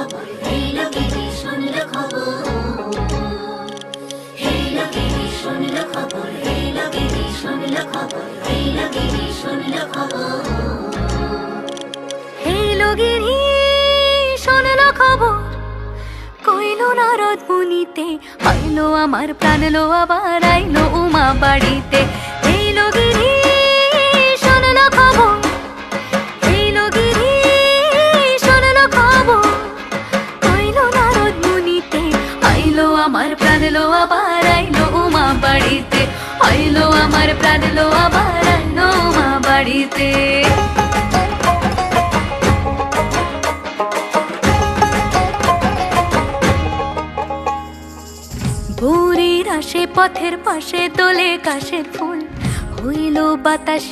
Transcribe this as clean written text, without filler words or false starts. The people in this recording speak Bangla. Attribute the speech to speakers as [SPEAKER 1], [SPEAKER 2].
[SPEAKER 1] খবর, এই লোকেরই শুনল খবর, এই লোকেরই শুনল খবর, এই লোকেরই শুনল খবর, এই লোকেরই শুনল খবর,
[SPEAKER 2] এই লোকেরই শুনল খবর। কইলো নারদ মুনিতে, আইলো আমার প্রাণ লো আবার আইলো উমা বাড়িতে। এই লোকেরই শুনল খবর, এই লোকেরই শুনল খবর। কইলো নারদ মুনিতে, আইলো আমার প্রাণ লো আবার আইলো উমা বাড়িতে, আইলো আমার প্রাণ লো আবার আইলো উমা বাড়িতে। ভোরের আসে পথের পাশে তোলে কাশের ফুল, হইল বাতাস